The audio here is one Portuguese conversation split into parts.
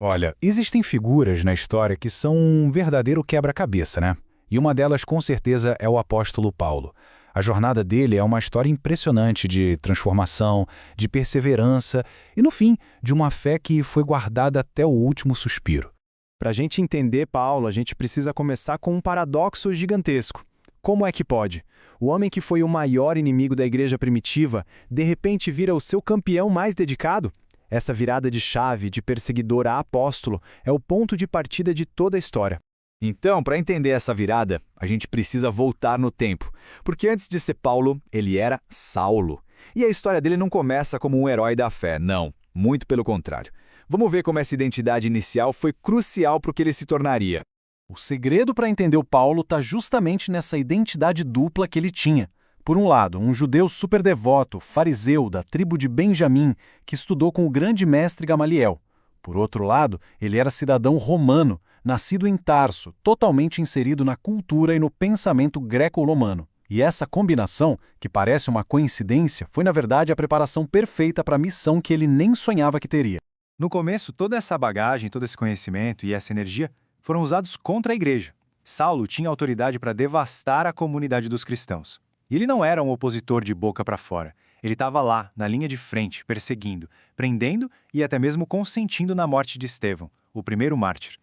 Olha, existem figuras na história que são um verdadeiro quebra-cabeça, né? E uma delas, com certeza, é o apóstolo Paulo. A jornada dele é uma história impressionante de transformação, de perseverança e, no fim, de uma fé que foi guardada até o último suspiro. Para a gente entender Paulo, a gente precisa começar com um paradoxo gigantesco. Como é que pode? O homem que foi o maior inimigo da igreja primitiva, de repente vira o seu campeão mais dedicado? Essa virada de chave de perseguidor a apóstolo é o ponto de partida de toda a história. Então, para entender essa virada, a gente precisa voltar no tempo, porque antes de ser Paulo, ele era Saulo. E a história dele não começa como um herói da fé, não, muito pelo contrário. Vamos ver como essa identidade inicial foi crucial para o que ele se tornaria. O segredo para entender o Paulo está justamente nessa identidade dupla que ele tinha. Por um lado, um judeu super devoto, fariseu, da tribo de Benjamim, que estudou com o grande mestre Gamaliel. Por outro lado, ele era cidadão romano, nascido em Tarso, totalmente inserido na cultura e no pensamento greco-romano. E essa combinação, que parece uma coincidência, foi na verdade a preparação perfeita para a missão que ele nem sonhava que teria. No começo, toda essa bagagem, todo esse conhecimento e essa energia foram usados contra a igreja. Saulo tinha autoridade para devastar a comunidade dos cristãos. E ele não era um opositor de boca para fora. Ele estava lá, na linha de frente, perseguindo, prendendo e até mesmo consentindo na morte de Estevão, o primeiro mártir.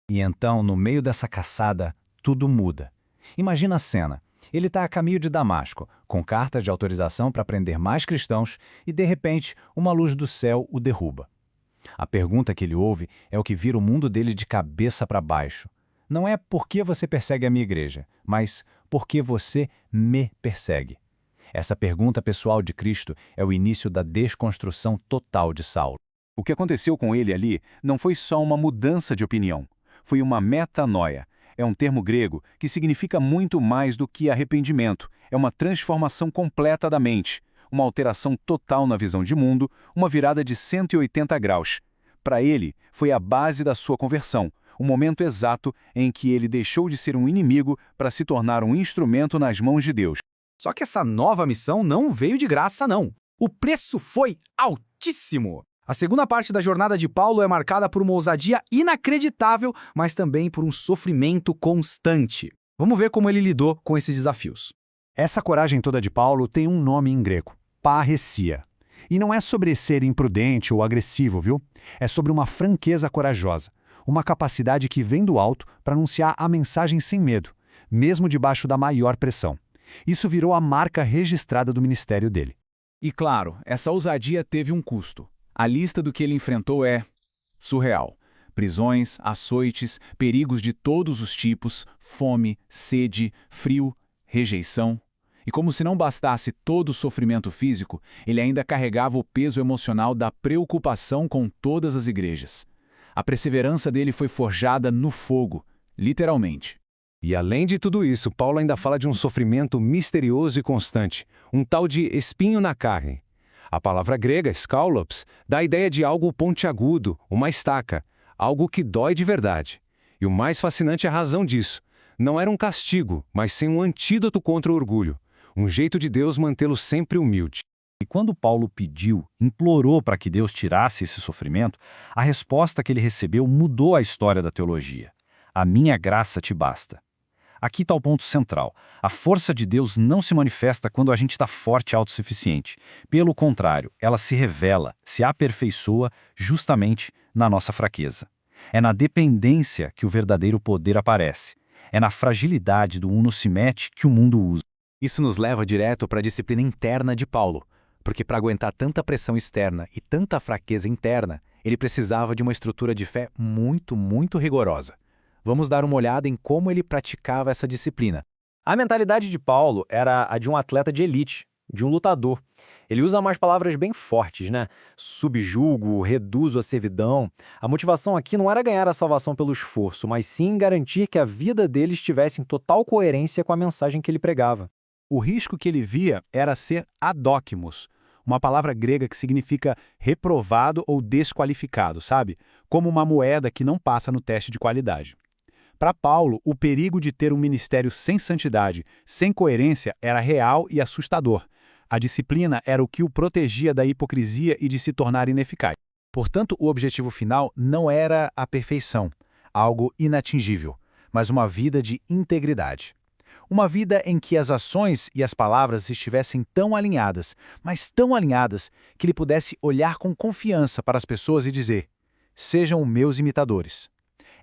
E então, no meio dessa caçada, tudo muda. Imagina a cena. Ele está a caminho de Damasco, com cartas de autorização para prender mais cristãos e, de repente, uma luz do céu o derruba. A pergunta que ele ouve é o que vira o mundo dele de cabeça para baixo. Não é por que você persegue a minha igreja, mas por que você me persegue. Essa pergunta pessoal de Cristo é o início da desconstrução total de Saulo. O que aconteceu com ele ali não foi só uma mudança de opinião, foi uma metanoia. É um termo grego que significa muito mais do que arrependimento. É uma transformação completa da mente, uma alteração total na visão de mundo, uma virada de 180 graus. Para ele, foi a base da sua conversão, o momento exato em que ele deixou de ser um inimigo para se tornar um instrumento nas mãos de Deus. Só que essa nova missão não veio de graça, não. O preço foi altíssimo. A segunda parte da jornada de Paulo é marcada por uma ousadia inacreditável, mas também por um sofrimento constante. Vamos ver como ele lidou com esses desafios. Essa coragem toda de Paulo tem um nome em grego, parresia. E não é sobre ser imprudente ou agressivo, viu? É sobre uma franqueza corajosa, uma capacidade que vem do alto para anunciar a mensagem sem medo, mesmo debaixo da maior pressão. Isso virou a marca registrada do ministério dele. E claro, essa ousadia teve um custo. A lista do que ele enfrentou é surreal. Prisões, açoites, perigos de todos os tipos, fome, sede, frio, rejeição. E como se não bastasse todo o sofrimento físico, ele ainda carregava o peso emocional da preocupação com todas as igrejas. A perseverança dele foi forjada no fogo, literalmente. E além de tudo isso, Paulo ainda fala de um sofrimento misterioso e constante, um tal de espinho na carne. A palavra grega, skaulops, dá a ideia de algo pontiagudo, uma estaca, algo que dói de verdade. E o mais fascinante é a razão disso. Não era um castigo, mas sim um antídoto contra o orgulho, um jeito de Deus mantê-lo sempre humilde. E quando Paulo pediu, implorou para que Deus tirasse esse sofrimento, a resposta que ele recebeu mudou a história da teologia. A minha graça te basta. Aqui está o ponto central. A força de Deus não se manifesta quando a gente está forte e autossuficiente. Pelo contrário, ela se revela, se aperfeiçoa justamente na nossa fraqueza. É na dependência que o verdadeiro poder aparece. É na fragilidade do uno se mete que o mundo usa. Isso nos leva direto para a disciplina interna de Paulo, porque para aguentar tanta pressão externa e tanta fraqueza interna, ele precisava de uma estrutura de fé muito rigorosa. Vamos dar uma olhada em como ele praticava essa disciplina. A mentalidade de Paulo era a de um atleta de elite, de um lutador. Ele usa umas palavras bem fortes, né? Subjugo, reduzo a servidão. A motivação aqui não era ganhar a salvação pelo esforço, mas sim garantir que a vida dele estivesse em total coerência com a mensagem que ele pregava. O risco que ele via era ser adóquimos, uma palavra grega que significa reprovado ou desqualificado, sabe? Como uma moeda que não passa no teste de qualidade. Para Paulo, o perigo de ter um ministério sem santidade, sem coerência, era real e assustador. A disciplina era o que o protegia da hipocrisia e de se tornar ineficaz. Portanto, o objetivo final não era a perfeição, algo inatingível, mas uma vida de integridade. Uma vida em que as ações e as palavras estivessem tão alinhadas, mas tão alinhadas, que ele pudesse olhar com confiança para as pessoas e dizer: sejam meus imitadores.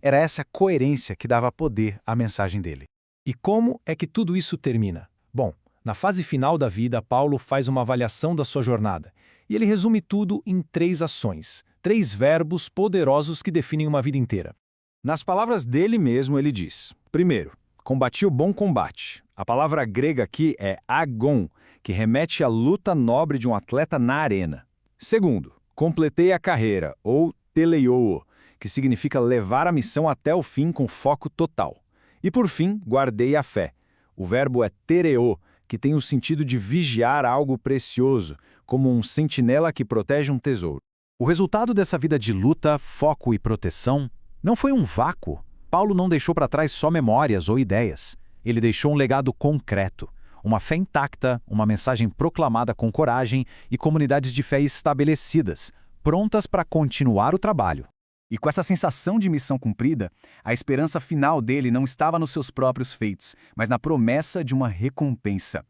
Era essa coerência que dava poder à mensagem dele. E como é que tudo isso termina? Bom, na fase final da vida, Paulo faz uma avaliação da sua jornada. E ele resume tudo em 3 ações, 3 verbos poderosos que definem uma vida inteira. Nas palavras dele mesmo, ele diz: primeiro, combati o bom combate. A palavra grega aqui é agon, que remete à luta nobre de um atleta na arena. Segundo, completei a carreira, ou teleioo, que significa levar a missão até o fim com foco total. E por fim, guardei a fé. O verbo é tereo, que tem o sentido de vigiar algo precioso, como um sentinela que protege um tesouro. O resultado dessa vida de luta, foco e proteção não foi um vácuo. Paulo não deixou para trás só memórias ou ideias. Ele deixou um legado concreto, uma fé intacta, uma mensagem proclamada com coragem e comunidades de fé estabelecidas, prontas para continuar o trabalho. E com essa sensação de missão cumprida, a esperança final dele não estava nos seus próprios feitos, mas na promessa de uma recompensa.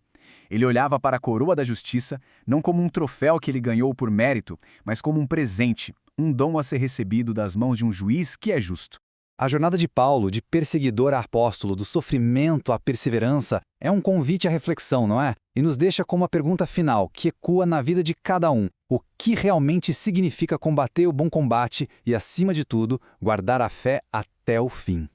Ele olhava para a coroa da justiça não como um troféu que ele ganhou por mérito, mas como um presente, um dom a ser recebido das mãos de um juiz que é justo. A jornada de Paulo, de perseguidor a apóstolo, do sofrimento à perseverança, é um convite à reflexão, não é? E nos deixa com uma pergunta final, que ecoa na vida de cada um. O que realmente significa combater o bom combate e, acima de tudo, guardar a fé até o fim?